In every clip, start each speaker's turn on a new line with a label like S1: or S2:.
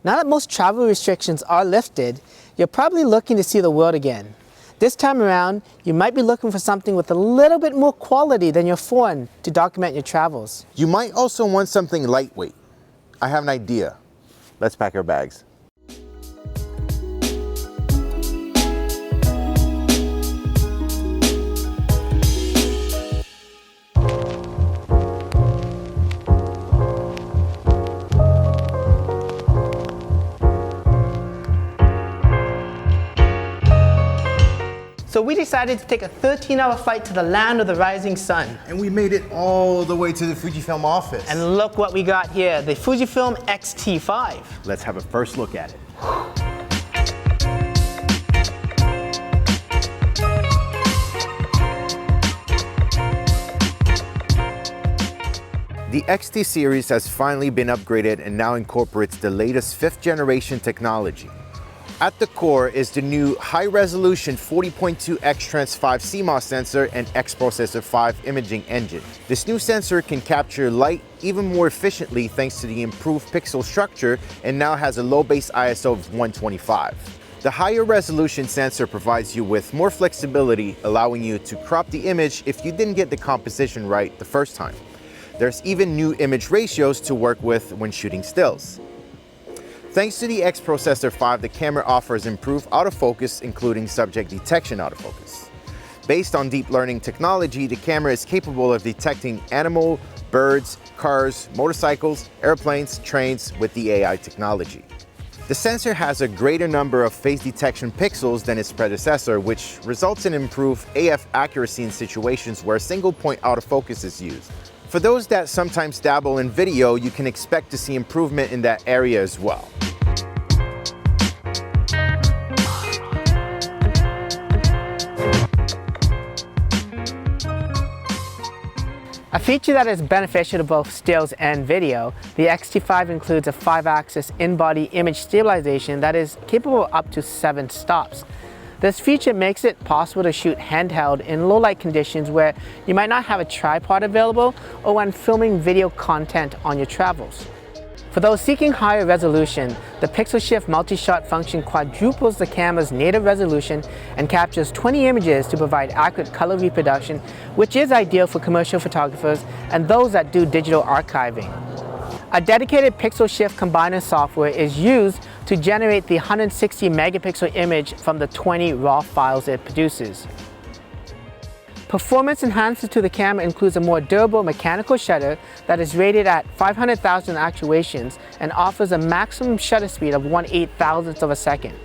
S1: Now that most travel restrictions are lifted, you're probably looking to see the world again. This time around, you might be looking for something with a little bit more quality than your phone to document your travels.
S2: You might also want something lightweight. I have an idea. Let's pack our bags.
S1: So we decided to take a 13-hour flight to the land of the rising sun.
S2: And we made it all the way to the Fujifilm office.
S1: And look what we got here, the Fujifilm X-T5.
S2: Let's have a first look at it. The X-T series has finally been upgraded and now incorporates the latest 5th generation technology. At the core is the new high-resolution 40.2 X-Trans 5 CMOS sensor and X-Processor 5 imaging engine. This new sensor can capture light even more efficiently thanks to the improved pixel structure and now has a low base ISO of 125. The higher resolution sensor provides you with more flexibility, allowing you to crop the image if you didn't get the composition right the first time. There's even new image ratios to work with when shooting stills. Thanks to the X-Processor 5, the camera offers improved autofocus, including subject detection autofocus. Based on deep learning technology, the camera is capable of detecting animal, birds, cars, motorcycles, airplanes, trains with the AI technology. The sensor has a greater number of face detection pixels than its predecessor, which results in improved AF accuracy in situations where single-point autofocus is used. For those that sometimes dabble in video, you can expect to see improvement in that area as well.
S1: A feature that is beneficial to both stills and video, the X-T5 includes a 5-axis in-body image stabilization that is capable of up to 7 stops. This feature makes it possible to shoot handheld in low-light conditions where you might not have a tripod available or when filming video content on your travels. For those seeking higher resolution, the Pixel Shift multi-shot function quadruples the camera's native resolution and captures 20 images to provide accurate color reproduction, which is ideal for commercial photographers and those that do digital archiving. A dedicated Pixel Shift combiner software is used to generate the 160 megapixel image from the 20 RAW files it produces. Performance enhancements to the camera includes a more durable mechanical shutter that is rated at 500,000 actuations and offers a maximum shutter speed of 1/8,000th of a second.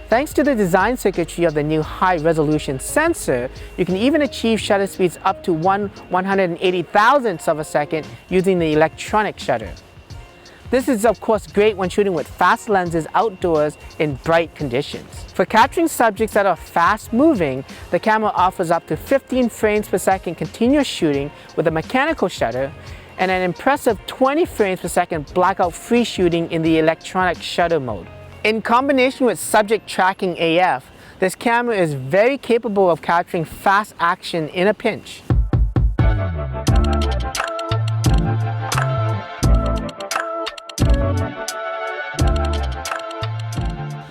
S1: Thanks to the design circuitry of the new high-resolution sensor, you can even achieve shutter speeds up to 1/180,000th of a second using the electronic shutter. This is of course great when shooting with fast lenses outdoors in bright conditions. For capturing subjects that are fast moving, the camera offers up to 15 frames per second continuous shooting with a mechanical shutter and an impressive 20 frames per second blackout free shooting in the electronic shutter mode. In combination with subject tracking AF, this camera is very capable of capturing fast action in a pinch.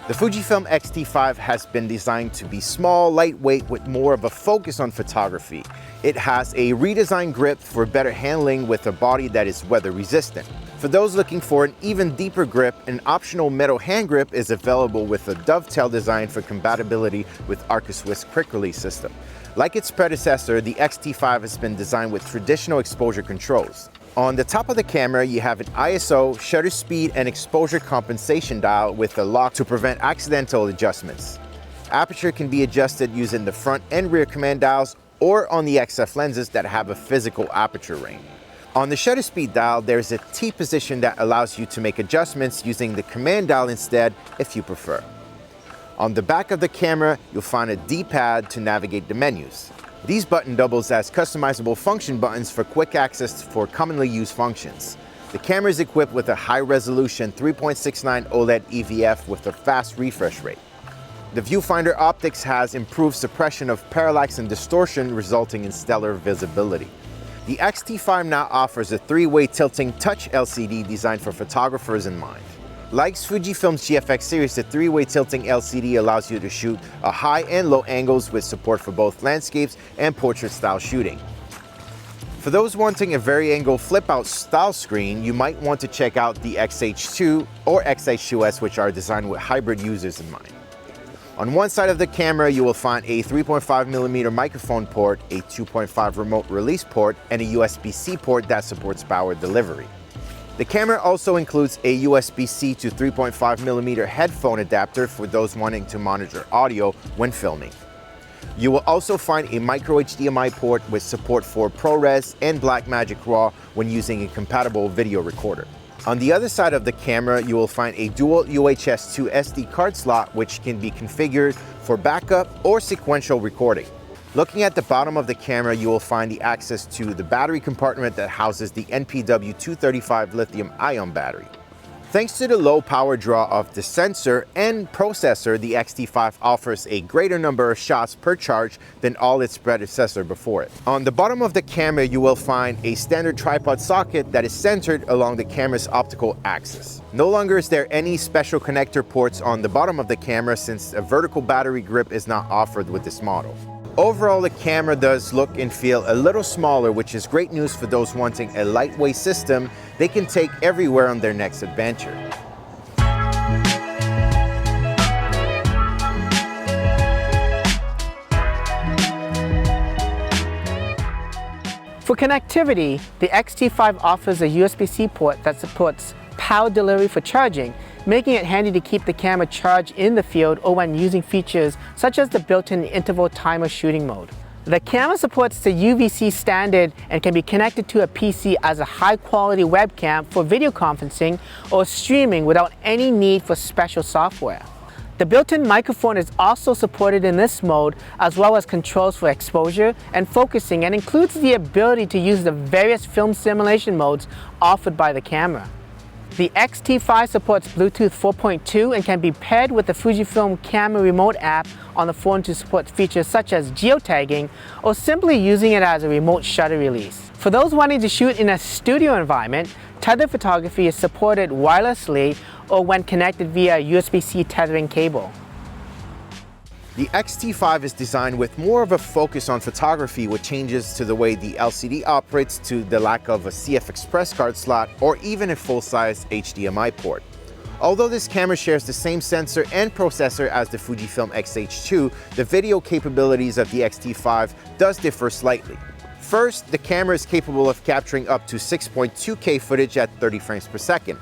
S2: The Fujifilm X-T5 has been designed to be small, lightweight, with more of a focus on photography. It has a redesigned grip for better handling with a body that is weather resistant. For those looking for an even deeper grip, an optional metal hand grip is available with a dovetail design for compatibility with Arca-Swiss quick release system. Like its predecessor, the X-T5 has been designed with traditional exposure controls. On the top of the camera, you have an ISO, shutter speed, and exposure compensation dial with a lock to prevent accidental adjustments. Aperture can be adjusted using the front and rear command dials or on the XF lenses that have a physical aperture range. On the shutter speed dial, there's a T position that allows you to make adjustments using the command dial instead if you prefer. On the back of the camera, you'll find a D-pad to navigate the menus. These button doubles as customizable function buttons for quick access for commonly used functions. The camera is equipped with a high-resolution 3.69 OLED EVF with a fast refresh rate. The viewfinder optics has improved suppression of parallax and distortion, resulting in stellar visibility. The X-T5 now offers a 3-way tilting touch LCD designed for photographers in mind. Like Fujifilm's GFX series, the 3-way tilting LCD allows you to shoot a high and low angles with support for both landscapes and portrait style shooting. For those wanting a vari-angle flip-out style screen, you might want to check out the XH2 or XH2S, which are designed with hybrid users in mind. On one side of the camera, you will find a 3.5mm microphone port, a 2.5 remote release port, and a USB-C port that supports power delivery. The camera also includes a USB-C to 3.5mm headphone adapter for those wanting to monitor audio when filming. You will also find a micro HDMI port with support for ProRes and Blackmagic RAW when using a compatible video recorder. On the other side of the camera, you will find a dual UHS 2 SD card slot which can be configured for backup or sequential recording. Looking at the bottom of the camera, you will find the access to the battery compartment that houses the NPW235 lithium-ion battery. Thanks to the low power draw of the sensor and processor, the X-T5 offers a greater number of shots per charge than all its predecessor before it. On the bottom of the camera, you will find a standard tripod socket that is centered along the camera's optical axis. No longer is there any special connector ports on the bottom of the camera since a vertical battery grip is not offered with this model. Overall, the camera does look and feel a little smaller, which is great news for those wanting a lightweight system they can take everywhere on their next adventure.
S1: For connectivity, the X-T5 offers a USB-C port that supports power delivery for charging, making it handy to keep the camera charged in the field or when using features such as the built-in interval timer shooting mode. The camera supports the UVC standard and can be connected to a PC as a high-quality webcam for video conferencing or streaming without any need for special software. The built-in microphone is also supported in this mode, as well as controls for exposure and focusing, and includes the ability to use the various film simulation modes offered by the camera. The X-T5 supports Bluetooth 4.2 and can be paired with the Fujifilm Camera Remote app on the phone to support features such as geotagging or simply using it as a remote shutter release. For those wanting to shoot in a studio environment, tether photography is supported wirelessly or when connected via USB-C tethering cable.
S2: The X-T5 is designed with more of a focus on photography, with changes to the way the LCD operates, to the lack of a CF Express card slot or even a full-size HDMI port. Although this camera shares the same sensor and processor as the Fujifilm X-H2, the video capabilities of the X-T5 does differ slightly. First, the camera is capable of capturing up to 6.2K footage at 30 frames per second.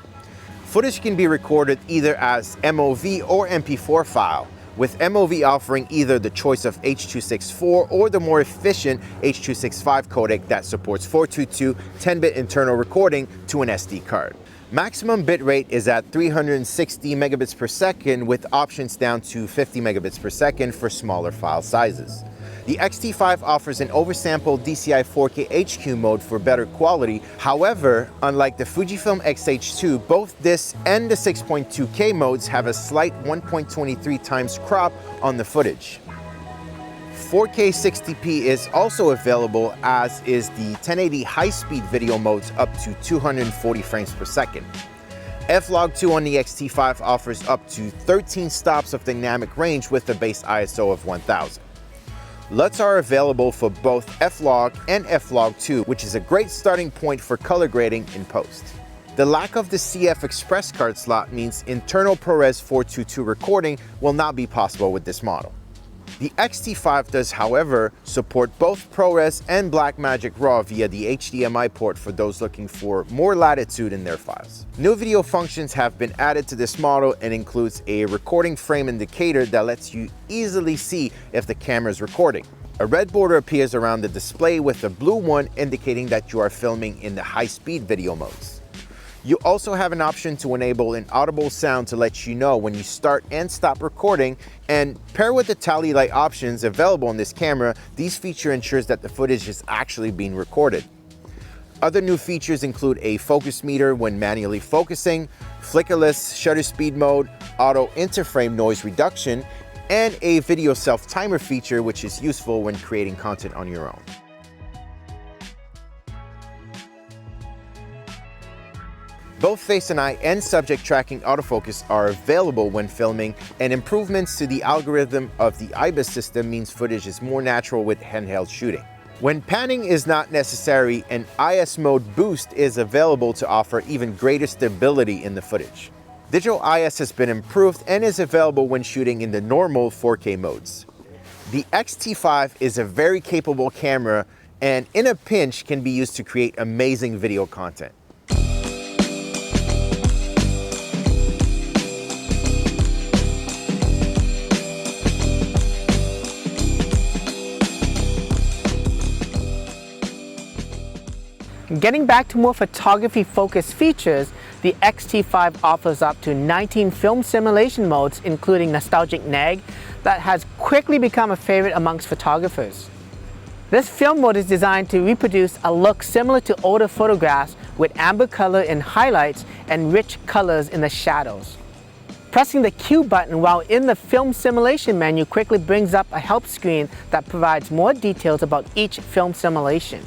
S2: Footage can be recorded either as MOV or MP4 file, with MOV offering either the choice of H.264 or the more efficient H.265 codec that supports 422 10-bit internal recording to an SD card. Maximum bitrate is at 360 megabits per second, with options down to 50 megabits per second for smaller file sizes. The X-T5 offers an oversampled DCI 4K HQ mode for better quality. However, unlike the Fujifilm X-H2, both this and the 6.2K modes have a slight 1.23 times crop on the footage. 4K 60p is also available, as is the 1080 high-speed video modes up to 240 frames per second. F-Log2 on the X-T5 offers up to 13 stops of dynamic range with a base ISO of 1000. LUTs are available for both F-Log and F-Log2, which is a great starting point for color grading in post. The lack of the CF Express card slot means internal ProRes 422 recording will not be possible with this model. The X-T5 does, however, support both ProRes and Blackmagic RAW via the HDMI port for those looking for more latitude in their files. New video functions have been added to this model and includes a recording frame indicator that lets you easily see if the camera is recording. A red border appears around the display with a blue one indicating that you are filming in the high-speed video modes. You also have an option to enable an audible sound to let you know when you start and stop recording, and paired with the tally light options available on this camera, these feature ensures that the footage is actually being recorded. Other new features include a focus meter when manually focusing, flickerless shutter speed mode, auto interframe noise reduction, and a video self-timer feature, which is useful when creating content on your own. Both face and eye and subject tracking autofocus are available when filming, and improvements to the algorithm of the IBIS system means footage is more natural with handheld shooting. When panning is not necessary, an IS mode boost is available to offer even greater stability in the footage. Digital IS has been improved and is available when shooting in the normal 4K modes. The X-T5 is a very capable camera and in a pinch can be used to create amazing video content.
S1: Getting back to more photography-focused features, the X-T5 offers up to 19 film simulation modes, including Nostalgic Neg, that has quickly become a favorite amongst photographers. This film mode is designed to reproduce a look similar to older photographs with amber color in highlights and rich colors in the shadows. Pressing the Q button while in the film simulation menu quickly brings up a help screen that provides more details about each film simulation.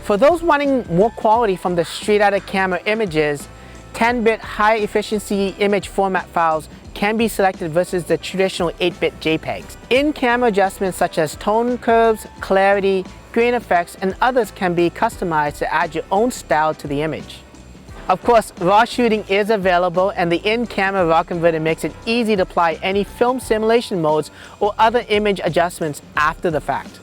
S1: For those wanting more quality from the straight-out camera images, 10-bit high-efficiency image format files can be selected versus the traditional 8-bit JPEGs. In-camera adjustments such as tone curves, clarity, grain effects, and others can be customized to add your own style to the image. Of course, RAW shooting is available, and the in-camera RAW converter makes it easy to apply any film simulation modes or other image adjustments after the fact.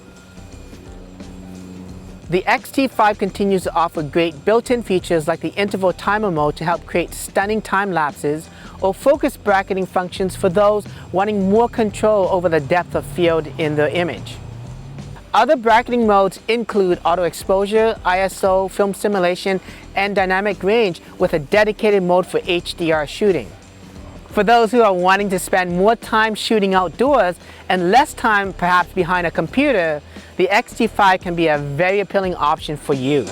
S1: The X-T5 continues to offer great built-in features like the interval timer mode to help create stunning time lapses, or focus bracketing functions for those wanting more control over the depth of field in the image. Other bracketing modes include auto exposure, ISO, film simulation, and dynamic range, with a dedicated mode for HDR shooting. For those who are wanting to spend more time shooting outdoors and less time perhaps behind a computer, the X-T5 can be a very appealing option for you.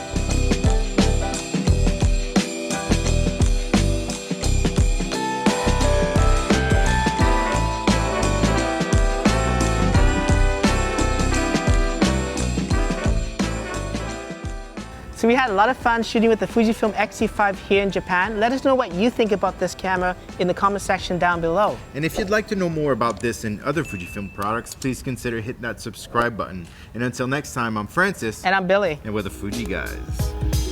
S1: So we had a lot of fun shooting with the Fujifilm X-T5 here in Japan. Let us know what you think about this camera in the comment section down below.
S2: And if you'd like to know more about this and other Fujifilm products, please consider hitting that subscribe button. And until next time, I'm Francis.
S1: And I'm Billy.
S2: And we're the Fuji Guys.